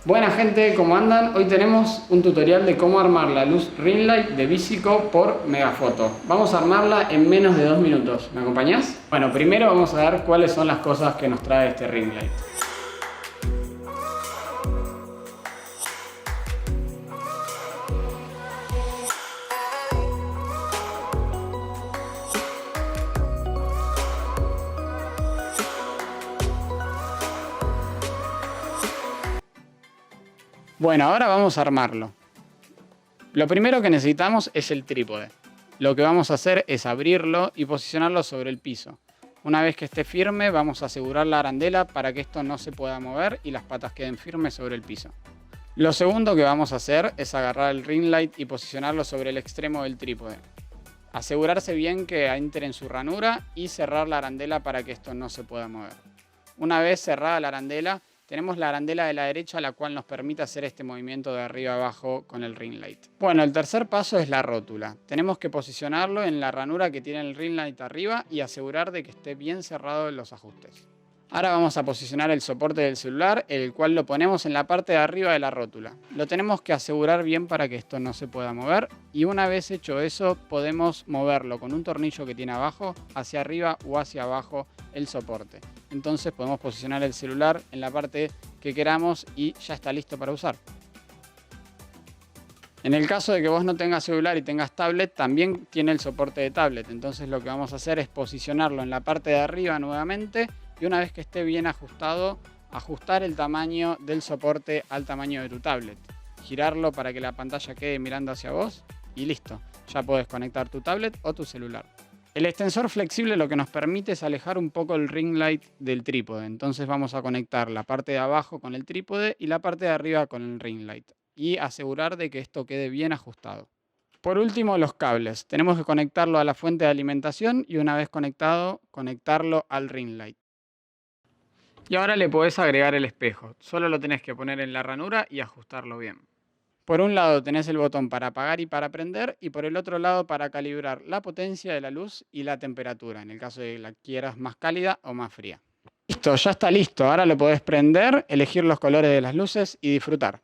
Buena gente, ¿cómo andan? Hoy tenemos un tutorial de cómo armar la luz ring light de Visico por Megafoto. Vamos a armarla en menos de 2 minutos. ¿Me acompañás? Bueno, primero vamos a ver cuáles son las cosas que nos trae este ring light. Bueno, ahora vamos a armarlo. Lo primero que necesitamos es el trípode. Lo que vamos a hacer es abrirlo y posicionarlo sobre el piso. Una vez que esté firme, vamos a asegurar la arandela para que esto no se pueda mover y las patas queden firmes sobre el piso. Lo segundo que vamos a hacer es agarrar el ring light y posicionarlo sobre el extremo del trípode. Asegurarse bien que entre en su ranura y cerrar la arandela para que esto no se pueda mover. Una vez cerrada la arandela, tenemos la arandela de la derecha, la cual nos permite hacer este movimiento de arriba a abajo con el ring light. Bueno, el tercer paso es la rótula. Tenemos que posicionarlo en la ranura que tiene el ring light arriba y asegurar de que esté bien cerrado en los ajustes. Ahora vamos a posicionar el soporte del celular, el cual lo ponemos en la parte de arriba de la rótula. Lo tenemos que asegurar bien para que esto no se pueda mover, y una vez hecho eso podemos moverlo con un tornillo que tiene abajo hacia arriba o hacia abajo el soporte. Entonces podemos posicionar el celular en la parte que queramos y ya está listo para usar. En el caso de que vos no tengas celular y tengas tablet, también tiene el soporte de tablet. Entonces lo que vamos a hacer es posicionarlo en la parte de arriba nuevamente y una vez que esté bien ajustado, ajustar el tamaño del soporte al tamaño de tu tablet. Girarlo para que la pantalla quede mirando hacia vos y listo. Ya podés conectar tu tablet o tu celular. El extensor flexible lo que nos permite es alejar un poco el ring light del trípode. Entonces vamos a conectar la parte de abajo con el trípode y la parte de arriba con el ring light. Y asegurar de que esto quede bien ajustado. Por último, los cables. Tenemos que conectarlo a la fuente de alimentación y una vez conectado, conectarlo al ring light. Y ahora le podés agregar el espejo. Solo lo tenés que poner en la ranura y ajustarlo bien. Por un lado tenés el botón para apagar y para prender, y por el otro lado para calibrar la potencia de la luz y la temperatura, en el caso de que la quieras más cálida o más fría. Listo, ya está listo. Ahora lo podés prender, elegir los colores de las luces y disfrutar.